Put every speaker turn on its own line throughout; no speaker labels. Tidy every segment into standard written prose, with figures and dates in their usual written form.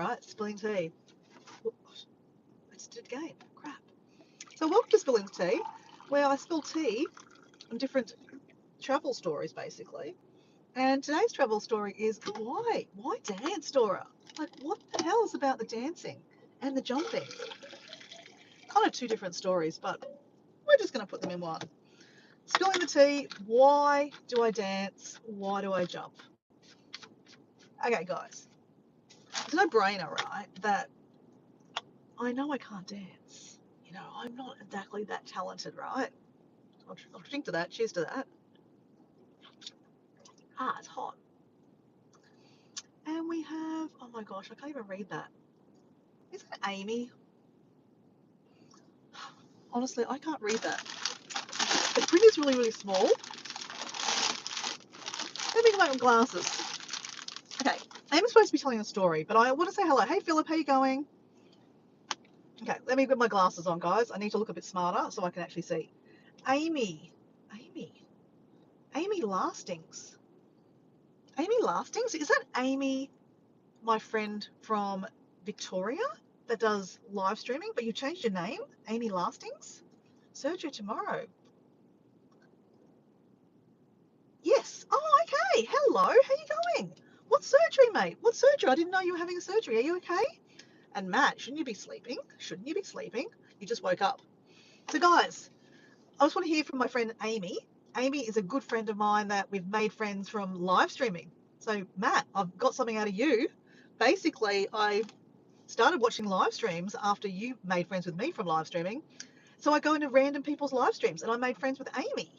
right? Spilling tea. I just did it again. Crap. So welcome to Spilling Tea, where I spill tea on different travel stories, basically. And today's travel story is why? Why dance, Dora? Like, what the hell is about the dancing and the jumping? Kind of two different stories, but we're just going to put them in one. Spilling the tea, why do I dance? Why do I jump? Okay, guys, it's a no-brainer, right? That I know I can't dance. You know, I'm not exactly that talented, right? I'll drink to that. Cheers to that. Ah, it's hot. And we have, oh my gosh, I can't even read that. Is that Amy? Honestly, I can't read that. The print is really, really small. Let me get my glasses. Okay, Amy's supposed to be telling a story, but I want to say hello. Hey, Philip, how you going? Okay, let me get my glasses on, guys. I need to look a bit smarter so I can actually see. Amy Lastings. Amy Lastings? Is that Amy, my friend from Victoria that does live streaming, but you changed your name? Amy Lastings? Surgery tomorrow. Yes. Oh, okay. Hello. How you going? What surgery, mate? What surgery? I didn't know you were having a surgery. Are you okay? And Matt, shouldn't you be sleeping? Shouldn't you be sleeping? You just woke up. So, guys, I just want to hear from my friend Amy. Amy is a good friend of mine that we've made friends from live streaming. So, Matt, I've got something out of you. Basically, I started watching live streams after you made friends with me from live streaming. So I go into random people's live streams and I made friends with Amy.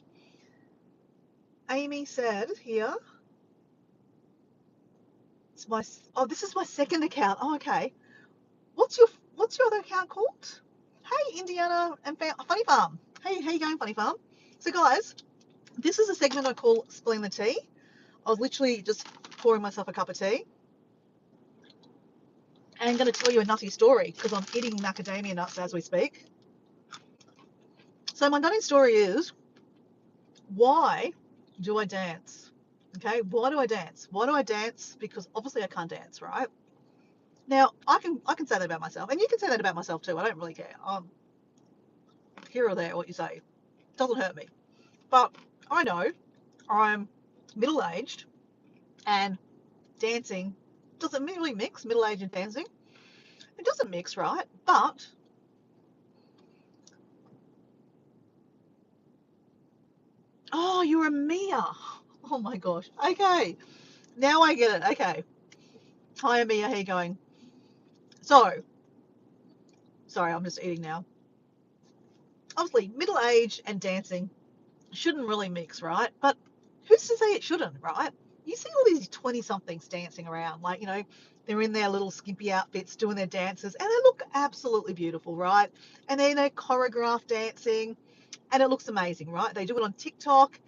Amy said here, this is my second account. Oh, okay. What's your other account called? Hey, Indiana and Funny Farm. Hey, how you going, Funny Farm? So, guys, this is a segment I call Spilling the Tea. I was literally just pouring myself a cup of tea. And I'm going to tell you a nutty story because I'm eating macadamia nuts as we speak. So my nutty story is, why do I dance? Okay, why do I dance? Why do I dance? Because obviously I can't dance, right? Now I can say that about myself, and you can say that about myself too. I don't really care. Here or there, what you say, it doesn't hurt me. But I know I'm middle-aged, and dancing doesn't really mix. Middle-aged and dancing, it doesn't mix, right? But oh, you're a Mia. Oh my gosh. Okay, now I get it. Okay, hi Mia, how you going? So, sorry, I'm just eating now. Obviously, middle-aged and dancing shouldn't really mix, right? But who's to say it shouldn't, right? You see all these 20-somethings dancing around, like, you know, they're in their little skimpy outfits doing their dances, and they look absolutely beautiful, right? And then they choreograph dancing, and it looks amazing, right? They do it on TikTok,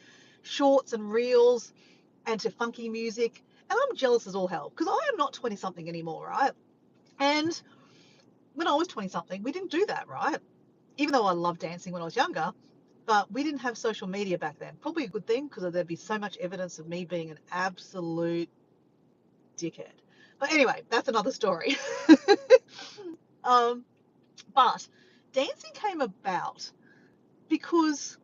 shorts and reels, and to funky music. And I'm jealous as all hell because I am not 20-something anymore, right? And when I was 20-something, we didn't do that, right? Even though I loved dancing when I was younger, but we didn't have social media back then. Probably a good thing because there'd be so much evidence of me being an absolute dickhead. But anyway, that's another story. um, but dancing came about because,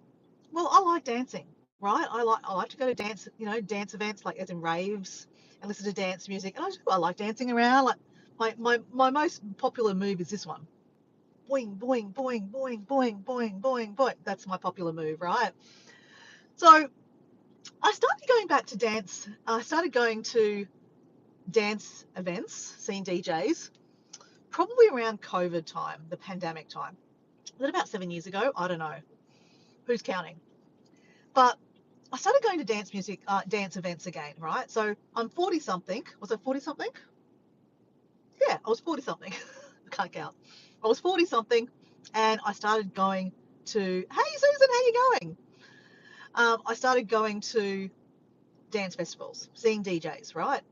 well, I like dancing, right? I like to go to dance, dance events like as in raves and listen to dance music. And I like dancing around. Like my most popular move is this one. Boing, boing, boing, boing, boing, boing, boing, boing. That's my popular move, right? So I started going back to dance. I started going to dance events, seeing DJs, probably around COVID time, the pandemic time. Was it about 7 years ago? I don't know. Who's counting? But I started going to dance events again, right? So I'm 40 something. Was I 40 something? Yeah, I was 40 something. I can't count. I was 40 something and I started going to, hey Susan, how you going? I started going to dance festivals, seeing DJs, right?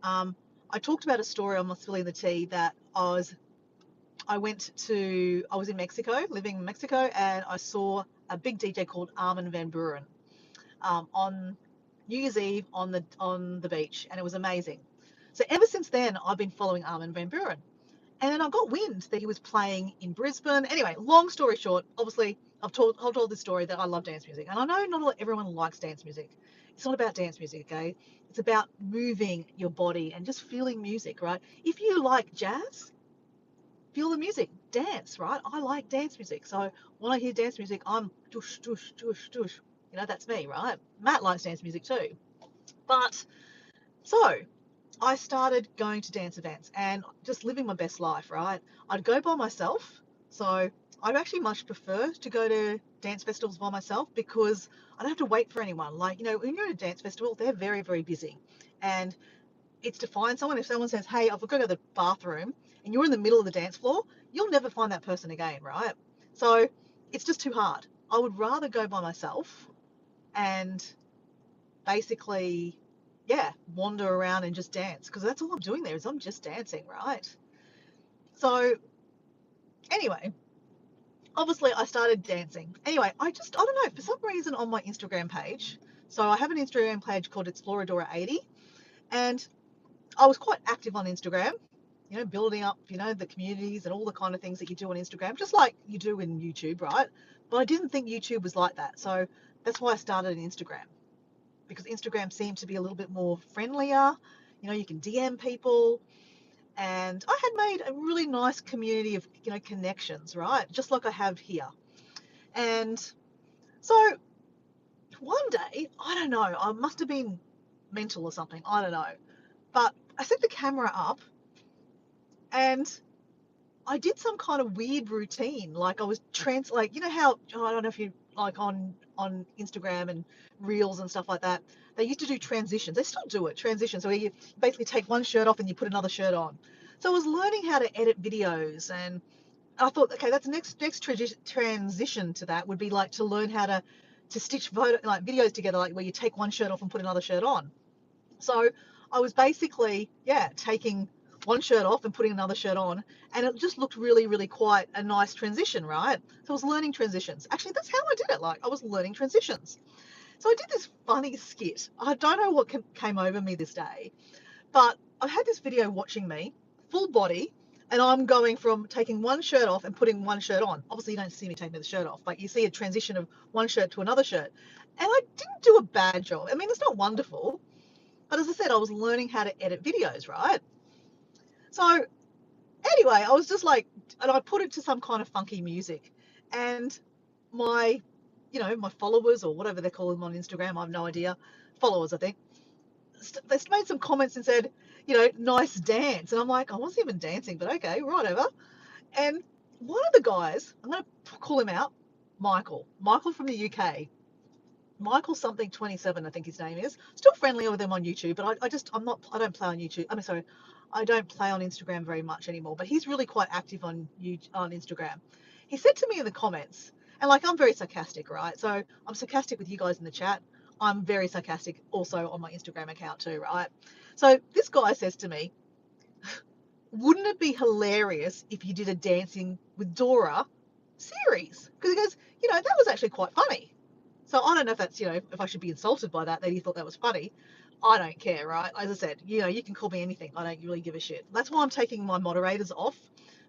I talked about a story on my Spilling the Tea that I was in Mexico, living in Mexico, and I saw a big DJ called Armin van Buuren on New Year's Eve on the beach, and it was amazing. So ever since then, I've been following Armin van Buuren. And then I got wind that he was playing in Brisbane. Anyway, long story short, obviously, I've told this story that I love dance music. And I know not everyone likes dance music. It's not about dance music, okay? It's about moving your body and just feeling music, right? If you like jazz, feel the music, dance, right? I like dance music. So when I hear dance music, I'm tush, tush, tush, tush. You know, that's me, right? Matt likes dance music too. But so I started going to dance events and just living my best life, right? I'd go by myself. So I'd actually much prefer to go to dance festivals by myself because I don't have to wait for anyone. Like, you know, when you're at a dance festival, they're very, very busy. And it's to find someone. If someone says, hey, I've got to go to the bathroom, and you're in the middle of the dance floor, you'll never find that person again, right? So it's just too hard. I would rather go by myself and basically, yeah, wander around and just dance because that's all I'm doing there is I'm just dancing, right? So anyway, obviously I started dancing. Anyway, I don't know, for some reason on my Instagram page, so I have an Instagram page called Exploradora80, and I was quite active on Instagram, you know, building up, you know, the communities and all the kind of things that you do on Instagram, just like you do in YouTube, right? But I didn't think YouTube was like that. So that's why I started an Instagram, because Instagram seemed to be a little bit more friendlier. You know, you can DM people, and I had made a really nice community of, you know, connections, right? Just like I have here. And so one day, I don't know, I must have been mental or something, I don't know. But I set the camera up and I did some kind of weird routine. Like I was like, you know how, I don't know if you like on Instagram and Reels and stuff like that, they used to do transitions. They still do it, transitions. So you basically take one shirt off and you put another shirt on. So I was learning how to edit videos, and I thought, okay, that's the next transition to that would be like to learn how to stitch like videos together, like where you take one shirt off and put another shirt on. So I was basically, yeah, taking one shirt off and putting another shirt on, and it just looked really, really quite a nice transition, right? So I was learning transitions. Actually, that's how I did it. Like I was learning transitions. So I did this funny skit. I don't know what came over me this day, but I had this video watching me, full body, and I'm going from taking one shirt off and putting one shirt on. Obviously, you don't see me taking the shirt off, but you see a transition of one shirt to another shirt. And I didn't do a bad job. I mean, it's not wonderful, but as I said, I was learning how to edit videos, right? So anyway, I was just like, and I put it to some kind of funky music. And my, you know, my followers or whatever they call them on Instagram, I have no idea, followers, I think, they made some comments and said, you know, nice dance. And I'm like, I wasn't even dancing, but okay, right over. And one of the guys, I'm going to call him out, Michael from the UK. Michael something 27, I think his name is. Still friendly with him on YouTube, but I don't play on YouTube. I'm sorry, I don't play on Instagram very much anymore. But he's really quite active on Instagram. He said to me in the comments, and like I'm very sarcastic, right? So I'm sarcastic with you guys in the chat. I'm very sarcastic also on my Instagram account too, right? So this guy says to me, wouldn't it be hilarious if you did a Dancing with Dora series? Because he goes, you know, that was actually quite funny. So I don't know if that's, you know, if I should be insulted by that he thought that was funny. I don't care, right? As I said, you know, you can call me anything. I don't really give a shit. That's why I'm taking my moderators off,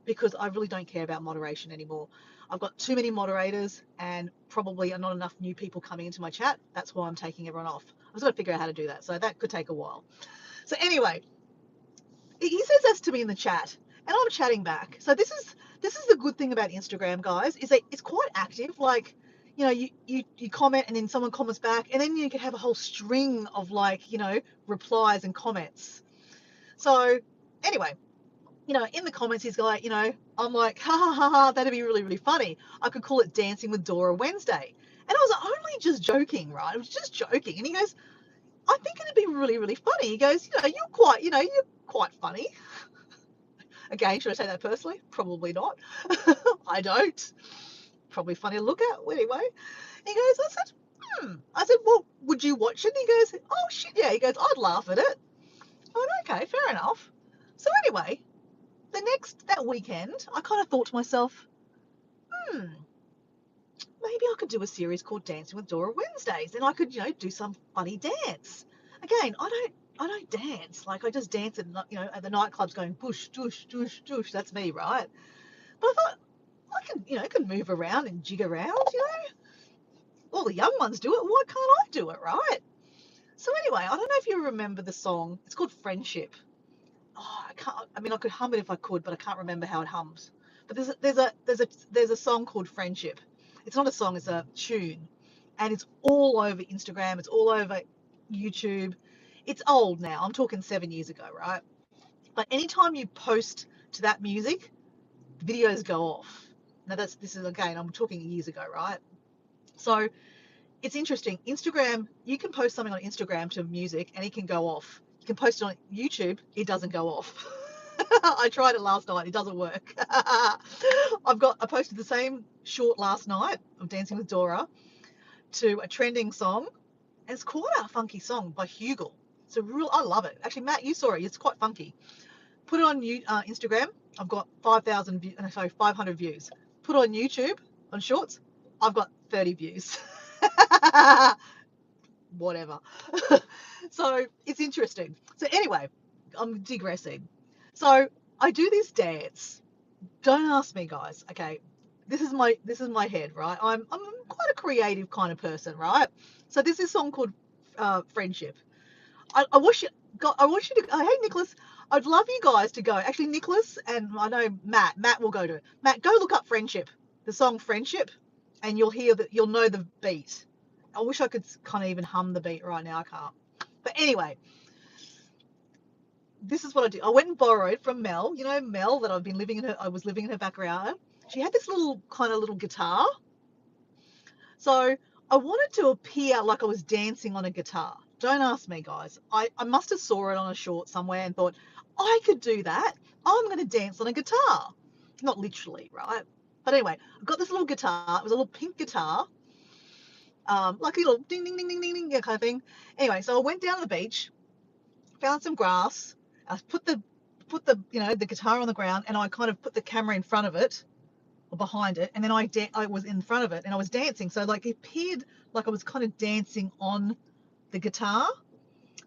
because I really don't care about moderation anymore. I've got too many moderators and probably not enough new people coming into my chat. That's why I'm taking everyone off. I've just got to figure out how to do that. So that could take a while. So anyway, he says this to me in the chat, and I'm chatting back. So this is the good thing about Instagram, guys, is that it's quite active. Like, you know, you comment and then someone comments back, and then you can have a whole string of, like, you know, replies and comments. So anyway, you know, in the comments he's like, you know, I'm like, ha ha ha ha, that'd be really, really funny. I could call it Dancing with Dora Wednesday. And I was only just joking, right? I was just joking. And he goes, I think it'd be really, really funny. He goes, you're quite funny. Again, should I say that personally? Probably not. I don't. Probably funny to look at. Anyway, he goes, I said, well, would you watch it? He goes, oh, shit, yeah. He goes, I'd laugh at it. I went, okay, fair enough. So anyway, that weekend, I kind of thought to myself, maybe I could do a series called Dancing with Dora Wednesdays, and I could, you know, do some funny dance. Again, I don't I don't dance. Like I just dance at at the nightclubs going push, tush, tush, tush. That's me, right? But I thought I can move around and jig around. All the young ones do it. Why can't I do it, right? So anyway, I don't know if you remember the song. It's called Friendship. Oh, I can't. I mean, I could hum it if I could, but I can't remember how it hums. But there's a song called Friendship. It's not a song. It's a tune, and it's all over Instagram. It's all over YouTube. It's old now. I'm talking 7 years ago, right? But anytime you post to that music, videos go off. Now this is again. I'm talking years ago, right? So it's interesting. Instagram, you can post something on Instagram to music and it can go off. You can post it on YouTube, it doesn't go off. I tried it last night, it doesn't work. I posted the same short last night of Dancing with Dora to a trending song. And it's quite a funky song by Hugel. I love it. Actually, Matt, you saw it. It's quite funky. Put it on Instagram. I've got 500 views. Put it on YouTube on Shorts. I've got 30 views. Whatever. So it's interesting. So anyway, I'm digressing. So I do this dance. Don't ask me, guys. Okay, this is my head, right? I'm quite a creative kind of person, right? So there's this song called Friendship. I wish you I want you to. Hey, Nicholas. I'd love you guys to go. Actually, Nicholas and I know Matt. Matt will go to it. Matt, go look up Friendship, the song Friendship, and you'll know the beat. I wish I could kind of even hum the beat right now. I can't. But anyway, this is what I do. I went and borrowed from Mel. You know Mel that I was living in her backyard. She had this little guitar. So I wanted to appear like I was dancing on a guitar. Don't ask me, guys. I must have saw it on a short somewhere and thought, I could do that. I'm going to dance on a guitar. Not literally, right? But anyway, I got this little guitar. It was a little pink guitar, like a little ding, ding, ding, ding, ding, ding kind of thing. Anyway, so I went down to the beach, found some grass. I put the guitar on the ground, and I kind of put the camera in front of it or behind it, and then I was in front of it and I was dancing. So like it appeared like I was kind of dancing on the guitar.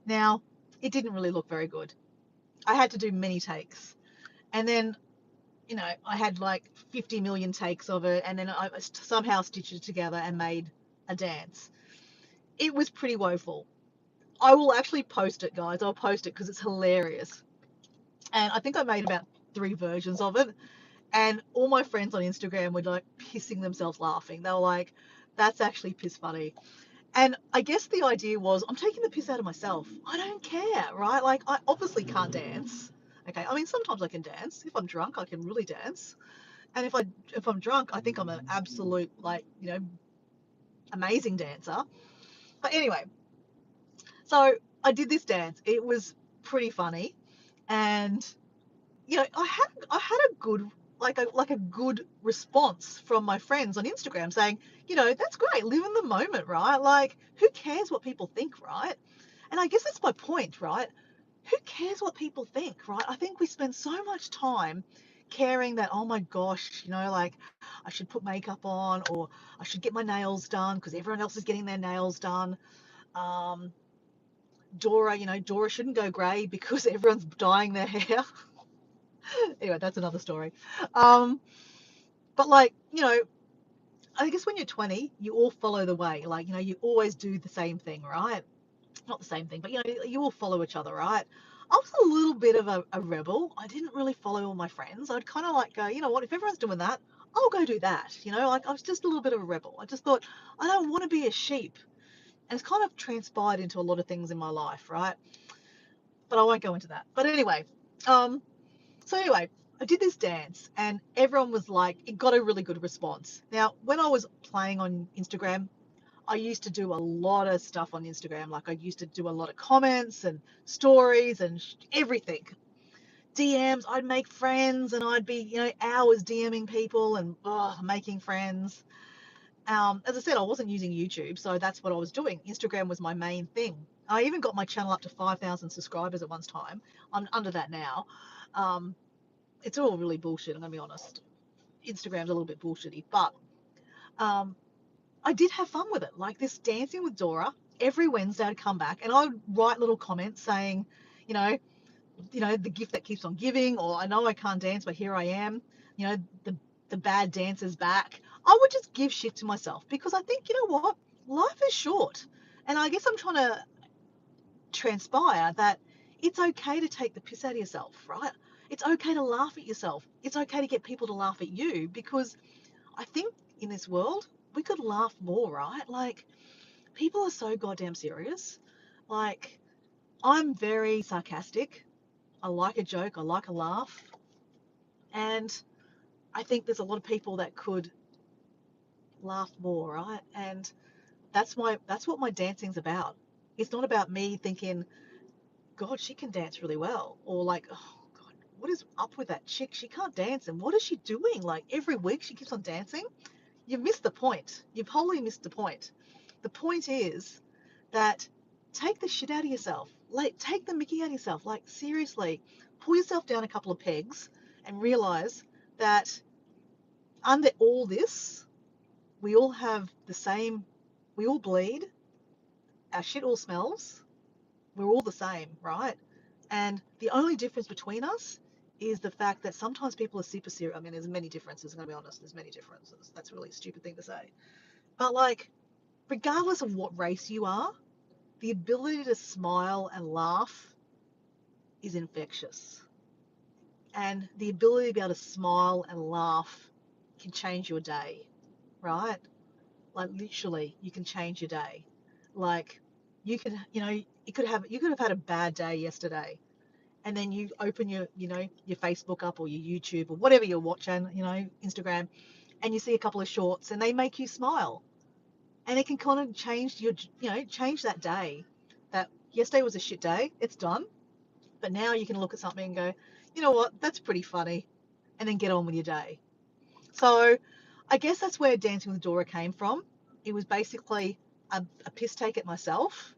Now it didn't really look very good. I had to do many takes, and then I had like 50 million takes of it, and then I somehow stitched it together and made a dance. It was pretty woeful. I will actually post it, guys. I'll post it because it's hilarious. And I think I made about 3 versions of it. And all my friends on Instagram were like pissing themselves laughing. They were like, that's actually piss funny. And I guess the idea was I'm taking the piss out of myself. I don't care, right? Like I obviously can't dance. Okay. I mean, sometimes I can dance. If I'm drunk, I can really dance. And if I'm drunk, I think I'm an absolute amazing dancer. But anyway, so I did this dance. It was pretty funny. And I had a good a good response from my friends on Instagram saying, that's great, live in the moment, right? Like, who cares what people think, right? And I guess that's my point, right? Who cares what people think, right? I think we spend so much time caring that, oh my gosh, like I should put makeup on or I should get my nails done because everyone else is getting their nails done. Um, Dora shouldn't go grey because everyone's dyeing their hair. Anyway, that's another story. Um, but I guess when you're 20, you all follow the way. Like, you always do the same thing, right? Not the same thing, but you all follow each other, right? I was a little bit of a rebel. I didn't really follow all my friends. I'd kind of like go, you know what, if everyone's doing that, I'll go do that. Like I was just a little bit of a rebel. I just thought, I don't want to be a sheep. And it's kind of transpired into a lot of things in my life, right? But I won't go into that. But anyway, um, So anyway, I did this dance and everyone was like, it got a really good response. Now, when I was playing on Instagram, I used to do a lot of stuff on Instagram. Like I used to do a lot of comments and stories and everything. DMs, I'd make friends and I'd be, hours DMing people and making friends. As I said, I wasn't using YouTube, so that's what I was doing. Instagram was my main thing. I even got my channel up to 5,000 subscribers at one time. I'm under that now. Um, it's all really bullshit, I'm gonna be honest. Instagram's a little bit bullshitty, but um, I did have fun with it. Like this dancing with Dora, every Wednesday I'd come back and I would write little comments saying, you know, the gift that keeps on giving, or I know I can't dance, but here I am. You know, the bad dancer's back. I would just give shit to myself because I think, you know what, life is short, and I guess I'm trying to transpire that it's okay to take the piss out of yourself, right? It's okay to laugh at yourself. It's okay to get people to laugh at you because I think in this world we could laugh more, right? Like people are so goddamn serious. Like I'm very sarcastic. I like a joke. I like a laugh. And I think there's a lot of people that could laugh more, right? And that's what my dancing's about. It's not about me thinking, God, she can dance really well, or like, oh God, what is up with that chick? She can't dance, and what is she doing? Like every week she keeps on dancing. You've missed the point. You've wholly missed the point. The point is that take the shit out of yourself. Like take the mickey out of yourself. Like seriously, pull yourself down a couple of pegs and realize that under all this, we all have the same, we all bleed, our shit all smells, we're all the same, right? And the only difference between us is the fact that sometimes people are super serious. I mean, there's many differences, I'm going to be honest, there's many differences. That's really a stupid thing to say. But like, regardless of what race you are, the ability to smile and laugh is infectious. And the ability to be able to smile and laugh can change your day, right? Like literally, you can change your day. Like you could, you could have had a bad day yesterday, and then you open your Facebook up or your YouTube or whatever you're watching, Instagram, and you see a couple of shorts, and they make you smile, and it can kind of change change that day. That yesterday was a shit day, it's done, but now you can look at something and go, you know what, that's pretty funny, and then get on with your day. So I guess that's where Dancing with Dora came from. It was basically a piss take at myself.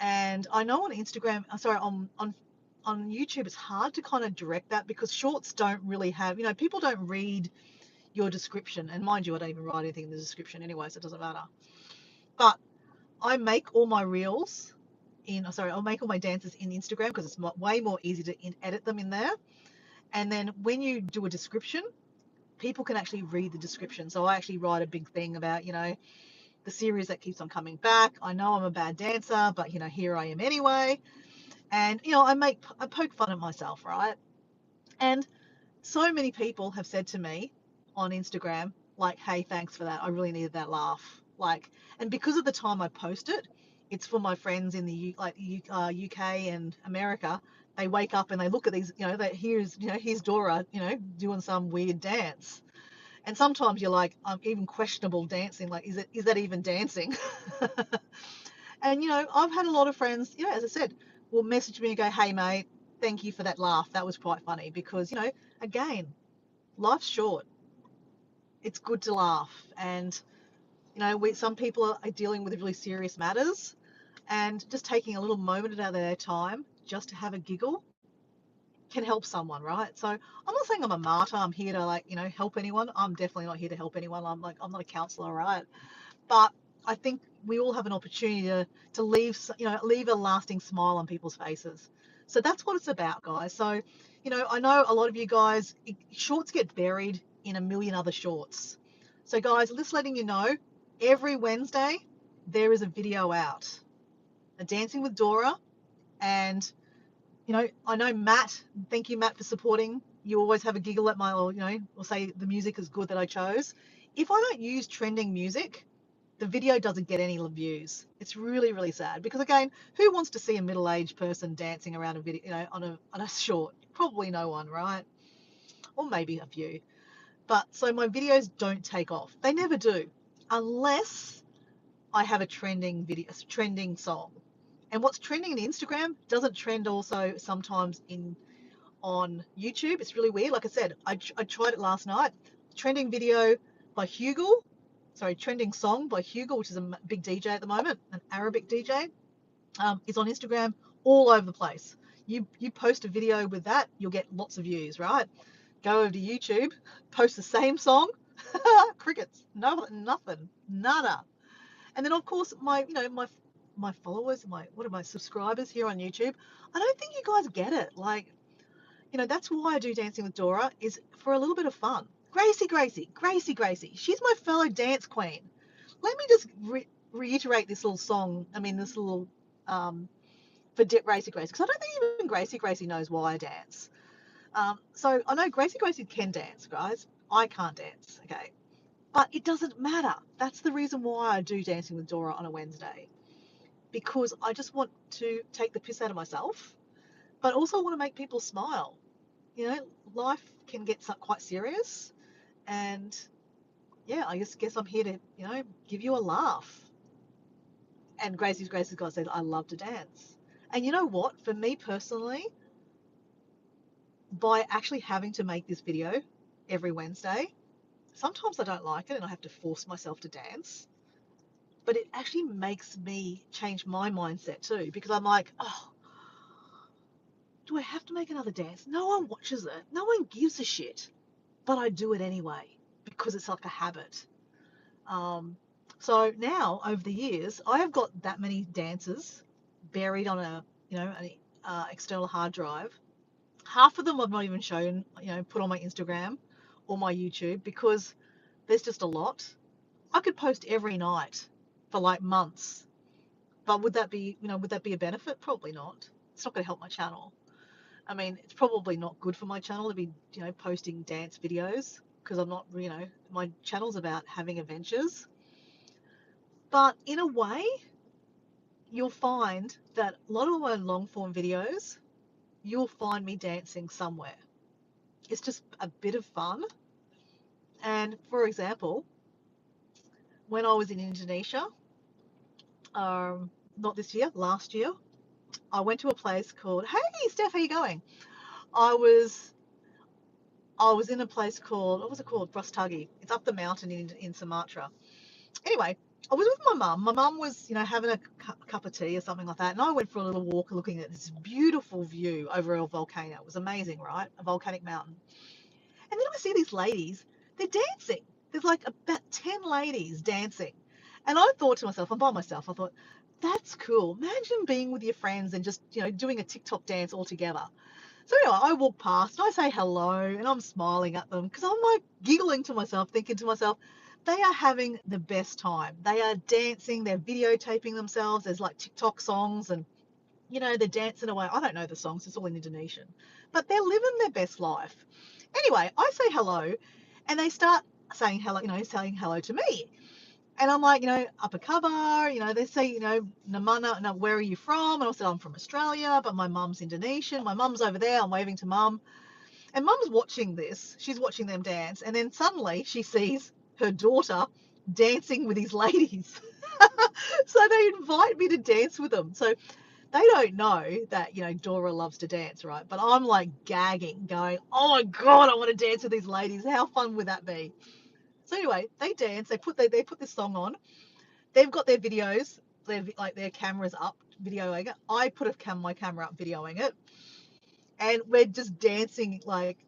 And I know on Instagram, sorry, on YouTube, it's hard to kind of direct that because shorts don't really have, people don't read your description. And mind you, I don't even write anything in the description anyway, so it doesn't matter. But I make all my reels I'll make all my dances in Instagram because it's way more easy to edit them in there. And then when you do a description, people can actually read the description. So I actually write a big thing about, the series that keeps on coming back. I know I'm a bad dancer, but here I am anyway. And I poke fun at myself, right? And so many people have said to me on Instagram, like, hey, thanks for that. I really needed that laugh. Like, and because of the time I post it, it's for my friends in the UK and America. They wake up and they look at these, here's Dora, doing some weird dance. And sometimes you're like, even questionable dancing. Like, is that even dancing? And I've had a lot of friends, as I said, will message me and go, hey mate, thank you for that laugh. That was quite funny because, again, life's short. It's good to laugh. And, some people are dealing with really serious matters, and just taking a little moment out of their time just to have a giggle can help someone, right? So I'm not saying I'm a martyr. I'm here to help anyone. I'm definitely not here to help anyone. I'm not a counselor, right? But I think we all have an opportunity to leave a lasting smile on people's faces. So that's what it's about, guys. So, I know a lot of you guys, shorts get buried in a million other shorts. So guys, just letting you know, every Wednesday there is a video out, a Dancing with Dora, and I know Matt. Thank you, Matt, for supporting. You always have a giggle at my, or say the music is good that I chose. If I don't use trending music, the video doesn't get any views. It's really, really sad because again, who wants to see a middle-aged person dancing around a video, on a short? Probably no one, right? Or maybe a few. But so my videos don't take off. They never do, unless I have a trending video, a trending song. And what's trending in Instagram doesn't trend also sometimes on YouTube. It's really weird. Like I said, I tried it last night. Trending video by Hugel, trending song by Hugel, which is a big DJ at the moment, an Arabic DJ, is on Instagram all over the place. You post a video with that, you'll get lots of views, right? Go over to YouTube, post the same song, crickets, no, nothing, nada. And then of course my my followers, what are my subscribers here on YouTube, I don't think you guys get it. Like, that's why I do Dancing with Dora, is for a little bit of fun. Gracie. She's my fellow dance queen. Let me just reiterate this little song. I mean, this little for Gracie, because I don't think even Gracie knows why I dance. So I know Gracie can dance, guys. I can't dance, okay? But it doesn't matter. That's the reason why I do Dancing with Dora on a Wednesday, because I just want to take the piss out of myself, but also want to make people smile. Life can get quite serious, and yeah, I just guess I'm here to, give you a laugh. And Gracie's got to say, I love to dance. And you know what? For me personally, by actually having to make this video every Wednesday, sometimes I don't like it and I have to force myself to dance. But it actually makes me change my mindset too, because I'm like, oh, do I have to make another dance? No one watches it. No one gives a shit. But I do it anyway because it's like a habit. So now, over the years, I have got that many dances buried on an external hard drive. Half of them I've not even shown, put on my Instagram or my YouTube, because there's just a lot. I could post every night for like months, but would that be a benefit? Probably not. It's not going to help my channel. I mean, it's probably not good for my channel to be, posting dance videos, because I'm not, my channel's about having adventures. But in a way, you'll find that a lot of my long form videos, you'll find me dancing somewhere. It's just a bit of fun. And for example, when I was in Indonesia, not this year, last year, I went to a place called, hey Steph, how you going? I was in a place called, what was it called? Brastagi. It's up the mountain in Sumatra. Anyway, I was with my mum. My mum was, having a cup of tea or something like that. And I went for a little walk looking at this beautiful view over a volcano. It was amazing, right? A volcanic mountain. And then I see these ladies, they're dancing. There's like about 10 ladies dancing. And I thought to myself, I'm by myself, I thought, that's cool. Imagine being with your friends and just, doing a TikTok dance all together. So anyway, I walk past and I say hello and I'm smiling at them because I'm like giggling to myself, thinking to myself, they are having the best time. They are dancing, they're videotaping themselves. There's like TikTok songs and, they're dancing away. I don't know the songs, it's all in Indonesian, but they're living their best life. Anyway, I say hello and they start saying hello, saying hello to me. And I'm like, apa kabar? They say, Namana, where are you from? And I said, I'm from Australia, but my mum's Indonesian. My mum's over there. I'm waving to mum. And mum's watching this. She's watching them dance. And then suddenly she sees her daughter dancing with these ladies. So they invite me to dance with them. So they don't know that, Dora loves to dance, right? But I'm like gagging, going, oh my God, I want to dance with these ladies. How fun would that be? So anyway, they dance. They put this song on. They've got their videos. They've like their cameras up, videoing it. I put my camera up, videoing it, and we're just dancing. Like,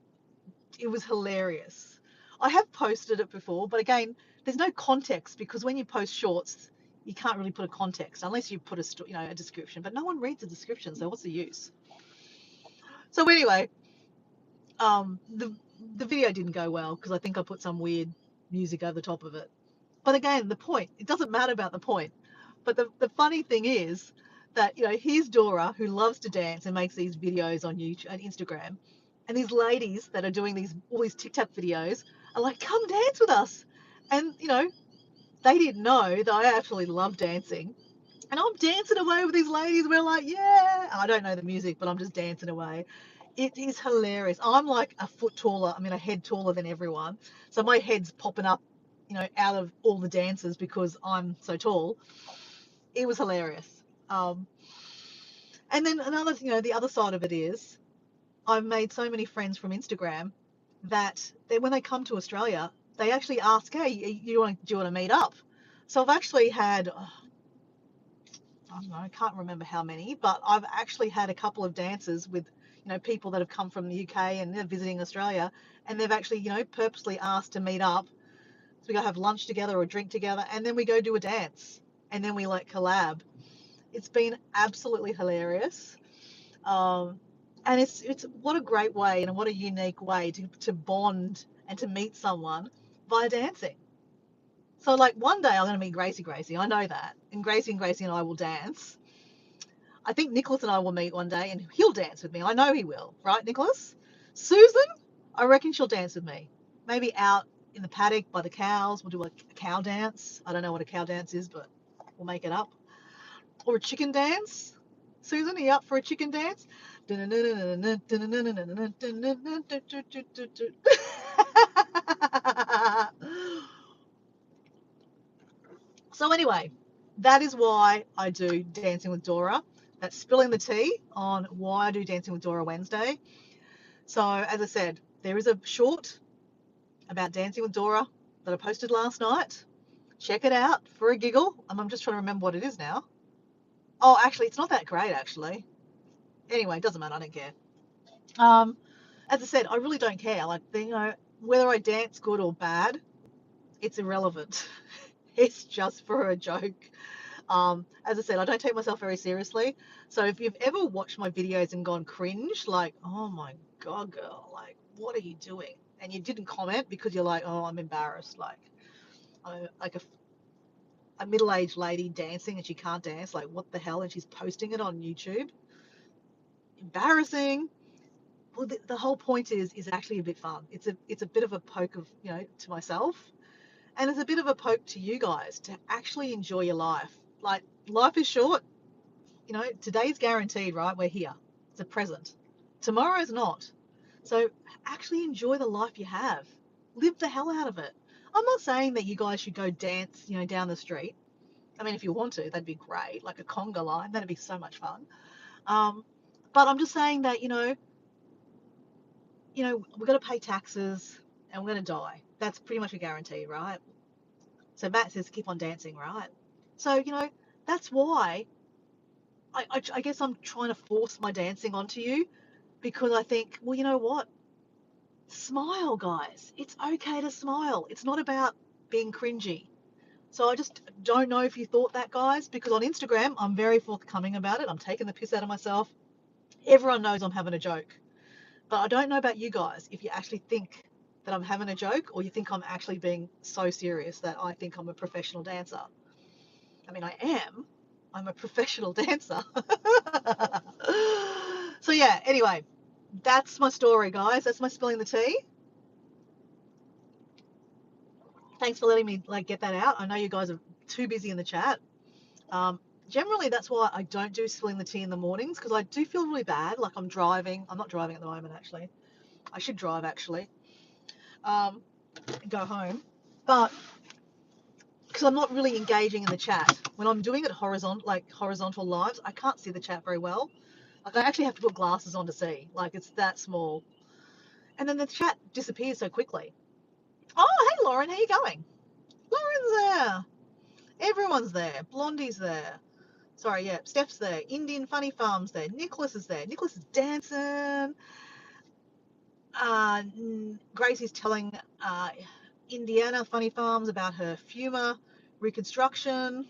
it was hilarious. I have posted it before, but again, there's no context, because when you post shorts, you can't really put a context unless you put a description. But no one reads the description, so what's the use? So anyway, the video didn't go well because I think I put some weird music over the top of it. But again, the point, it doesn't matter about the point. But the funny thing is that, here's Dora, who loves to dance and makes these videos on YouTube and Instagram. And these ladies that are doing all these TikTok videos are like, come dance with us. And, they didn't know that I actually love dancing. And I'm dancing away with these ladies. We're like, yeah. I don't know the music, but I'm just dancing away. It is hilarious. I'm like a foot taller, a head taller than everyone. So my head's popping up, out of all the dancers because I'm so tall. It was hilarious. And then another, the other side of it is I've made so many friends from Instagram that when they come to Australia, they actually ask, hey, do you want to meet up? So I've actually had, I don't know, I can't remember how many, but I've actually had a couple of dances with, people that have come from the UK and they're visiting Australia, and they've actually, purposely asked to meet up. So we go have lunch together or drink together, and then we go do a dance, and then we like collab. It's been absolutely hilarious. Um, and it's what a great way and what a unique way to bond and to meet someone via dancing. So like one day I'm going to meet Gracie. I know that. And Gracie and I will dance. I think Nicholas and I will meet one day and he'll dance with me. I know he will. Right, Nicholas? Susan, I reckon she'll dance with me. Maybe out in the paddock by the cows. We'll do a cow dance. I don't know what a cow dance is, but we'll make it up. Or a chicken dance. Susan, are you up for a chicken dance? So anyway, that is why I do Dancing with Dora. That's spilling the tea on why I do Dancing with Dora Wednesday. So as I said, there is a short about Dancing with Dora that I posted last night. Check it out for a giggle. I'm just trying to remember what it is now. Oh, actually, it's not that great, actually. Anyway, it doesn't matter. I don't care. As I said, I really don't care. Like, whether I dance good or bad, it's irrelevant. It's just for a joke. As I said, I don't take myself very seriously. So if you've ever watched my videos and gone cringe, like, oh my God, girl, like, what are you doing? And you didn't comment because you're like, oh, I'm embarrassed. Like a middle-aged lady dancing and she can't dance. Like, what the hell? And she's posting it on YouTube. Embarrassing. Well, the whole point is actually a bit fun. It's a bit of a poke of, to myself. And it's a bit of a poke to you guys to actually enjoy your life. Like, life is short. Today's guaranteed, right? We're here. It's a present. Tomorrow's not. So actually enjoy the life you have. Live the hell out of it. I'm not saying that you guys should go dance, down the street. I mean, if you want to, that'd be great. Like a conga line, that'd be so much fun. But I'm just saying that, we're going to pay taxes and we're going to die. That's pretty much a guarantee, right? So Matt says keep on dancing, right? So, that's why I guess I'm trying to force my dancing onto you because I think, well, you know what? Smile, guys. It's okay to smile. It's not about being cringy. So I just don't know if you thought that, guys, because on Instagram, I'm very forthcoming about it. I'm taking the piss out of myself. Everyone knows I'm having a joke. But I don't know about you guys, if you actually think that I'm having a joke or you think I'm actually being so serious that I think I'm a professional dancer. I mean, I am. I'm a professional dancer. So yeah, anyway, that's my story, guys. That's my spilling the tea. Thanks for letting me get that out. I know you guys are too busy in the chat. Generally, that's why I don't do spilling the tea in the mornings because I do feel really bad. Like I'm driving. I'm not driving at the moment, actually. I should drive, actually. And go home. But because I'm not really engaging in the chat. When I'm doing it horizontal lives, I can't see the chat very well. Like I actually have to put glasses on to see. Like it's that small. And then the chat disappears so quickly. Oh, hey Lauren, how you going? Lauren's there. Everyone's there. Blondie's there. Sorry, yeah, Steph's there. Indian Funny Farm's there. Nicholas is there. Nicholas is dancing. Gracie's telling Indiana Funny Farms about her Fuma reconstruction.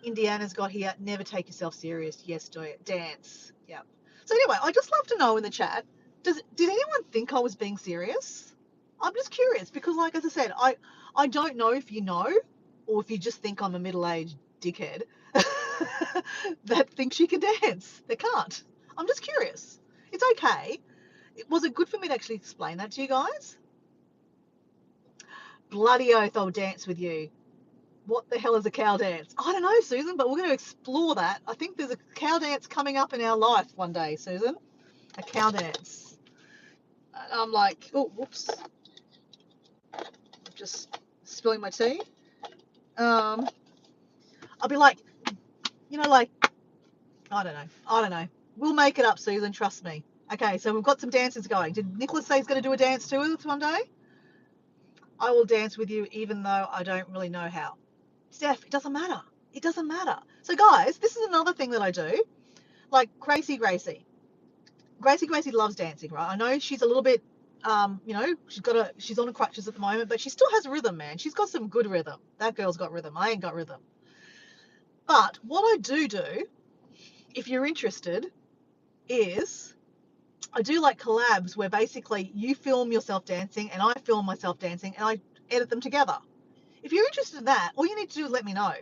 Indiana's got here, never take yourself serious. Yes, do it. Dance. Yep. So anyway, I just love to know in the chat, did anyone think I was being serious? I'm just curious because, like as I said, I don't know if you know or if you just think I'm a middle-aged dickhead that thinks she can dance. They can't. I'm just curious. It's okay. Was it good for me to actually explain that to you guys? Bloody oath, I'll dance with you. What the hell is a cow dance? I don't know, Susan, but we're going to explore that. I think there's a cow dance coming up in our life one day, Susan. A cow dance. And I'm like, oh, whoops. Just spilling my tea. I'll be like, I don't know. We'll make it up, Susan, trust me. Okay, so we've got some dances going. Did Nicholas say he's going to do a dance too with us one day? I will dance with you even though I don't really know how. Steph, it doesn't matter. It doesn't matter. So guys, this is another thing that I do. Like Gracie loves dancing, right? I know she's a little bit, she's on crutches at the moment, but she still has rhythm, man. She's got some good rhythm. That girl's got rhythm. I ain't got rhythm. But what I do, if you're interested, is I do like collabs where basically you film yourself dancing and I film myself dancing and I edit them together. If you're interested in that, all you need to do is let me know.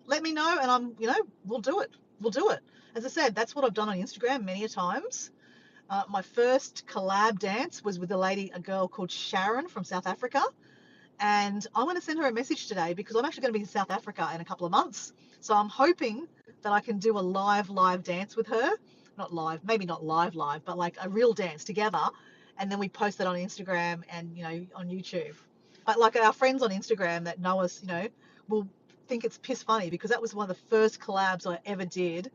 Let me know and we'll do it. We'll do it. As I said, that's what I've done on Instagram many a times. My first collab dance was with a girl called Sharon from South Africa. And I'm going to send her a message today because I'm actually going to be in South Africa in a couple of months. So I'm hoping that I can do a live dance with her. Not live, maybe not live, but like a real dance together. And then we post it on Instagram and, on YouTube. But like our friends on Instagram that know us, will think it's piss funny because that was one of the first collabs I ever did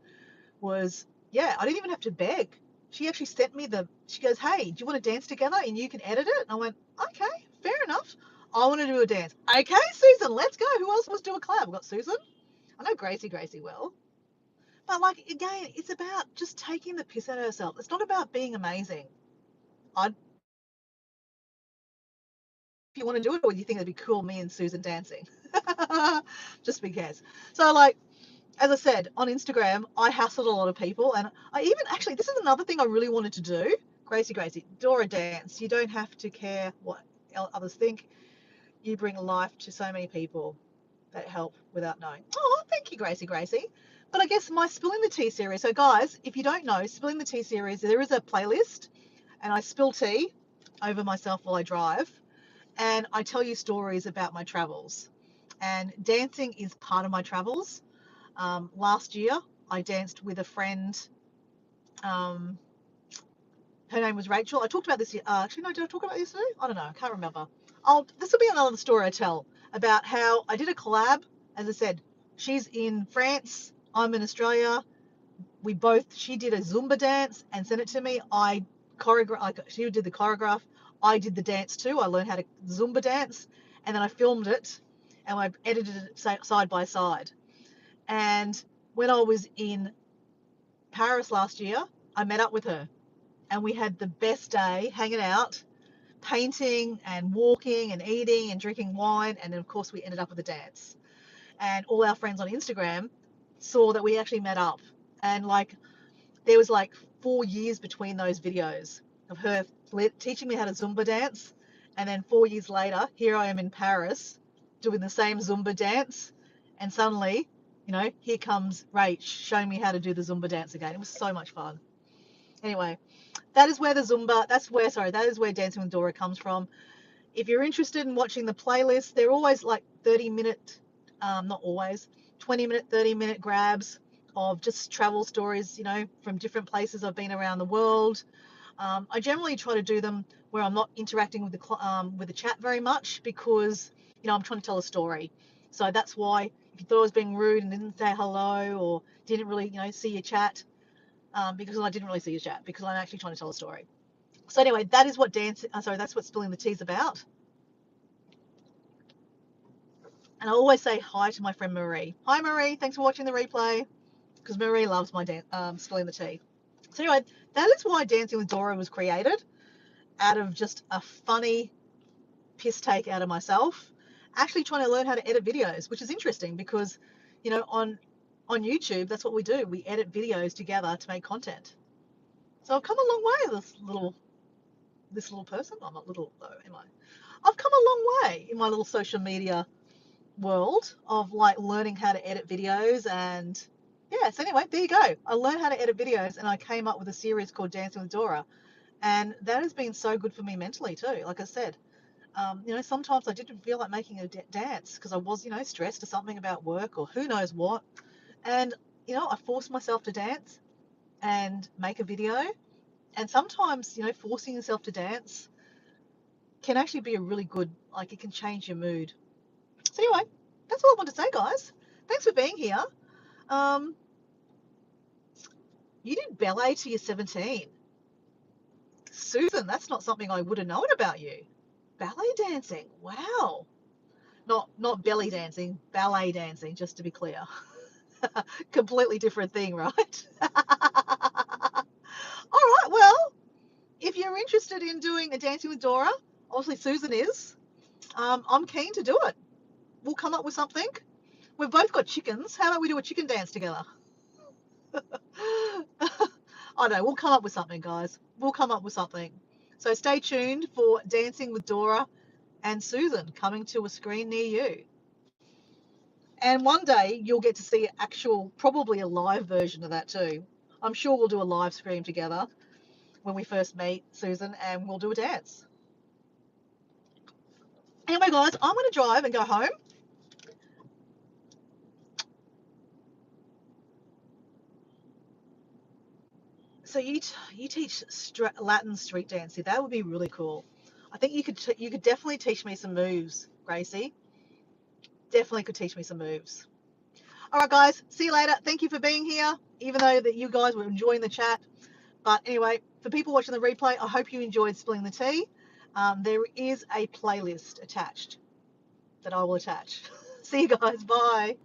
was, I didn't even have to beg. She actually sent me she goes, hey, do you want to dance together and you can edit it? And I went, okay, fair enough. I want to do a dance. Okay, Susan, let's go. Who else wants to do a collab? We've got Susan. I know Gracie will. But like, again, it's about just taking the piss out of herself. It's not about being amazing. If you want to do it, or you think it'd be cool, me and Susan dancing. Just because. So like, as I said, on Instagram, I hassled a lot of people. And I even, actually, this is another thing I really wanted to do. Gracie, Dora dance. You don't have to care what others think. You bring life to so many people that help without knowing. Oh, thank you, Gracie. But I guess my Spilling the Tea series. So, guys, if you don't know, Spilling the Tea series, there is a playlist, and I spill tea over myself while I drive, and I tell you stories about my travels. And dancing is part of my travels. Last year, I danced with a friend. Um, her name was Rachel. I talked about this. Actually, no, did I talk about this today? I don't know. I can't remember. This will be another story I tell about how I did a collab. As I said, she's in France. I'm in Australia. She did a Zumba dance and sent it to me. She did the choreograph. I did the dance too. I learned how to Zumba dance, and then I filmed it, and I edited it side by side. And when I was in Paris last year, I met up with her, and we had the best day hanging out, painting and walking and eating and drinking wine, and then of course we ended up with a dance. And all our friends on Instagram saw that we actually met up, and like there was like 4 years between those videos of her teaching me how to Zumba dance, and then 4 years later, here I am in Paris doing the same Zumba dance, and suddenly, here comes Rach showing me how to do the Zumba dance again. It was so much fun. Anyway, that is where Dancing with Dora comes from. If you're interested in watching the playlist, they're always like 30-minute, not always, 20-minute, 30-minute grabs of just travel stories, from different places I've been around the world. I generally try to do them where I'm not interacting with the chat very much because, I'm trying to tell a story. So that's why if you thought I was being rude and didn't say hello or didn't really, see your chat, because I didn't really see your chat because I'm actually trying to tell a story. So anyway, that is what that's what Spilling the Tea is about. And I always say hi to my friend Marie. Hi Marie, thanks for watching the replay, because Marie loves my Spilling the Tea. So anyway, that is why Dancing with Dora was created, out of just a funny piss take out of myself, actually trying to learn how to edit videos, which is interesting because, on YouTube, that's what we do. We edit videos together to make content. So I've come a long way, this little person. I'm not little though, am I? I've come a long way in my little social media world of like learning how to edit videos. And so anyway, there you go. I learned how to edit videos and I came up with a series called Dancing with Dora, and that has been so good for me mentally too. Like I said, sometimes I didn't feel like making a dance because I was, stressed or something about work or who knows what, and I forced myself to dance and make a video. And sometimes, forcing yourself to dance can actually be a really good, like it can change your mood. So anyway, that's all I want to say, guys. Thanks for being here. You did ballet till you're 17. Susan, that's not something I would have known about you. Ballet dancing, wow. Not belly dancing, ballet dancing, just to be clear. Completely different thing, right? All right, well, if you're interested in doing a Dancing with Dora, obviously Susan is, I'm keen to do it. We'll come up with something. We've both got chickens. How about we do a chicken dance together? I know, we'll come up with something, guys. We'll come up with something. So stay tuned for Dancing with Dora and Susan coming to a screen near you. And one day you'll get to see actual, probably a live version of that too. I'm sure we'll do a live stream together when we first meet, Susan, and we'll do a dance. Anyway, guys, I'm going to drive and go home. So you teach Latin street dancing. That would be really cool. I think you could definitely teach me some moves, Gracie. Definitely could teach me some moves. All right, guys. See you later. Thank you for being here, even though that you guys were enjoying the chat. But anyway, for people watching the replay, I hope you enjoyed Spilling the Tea. There is a playlist attached that I will attach. See you guys. Bye.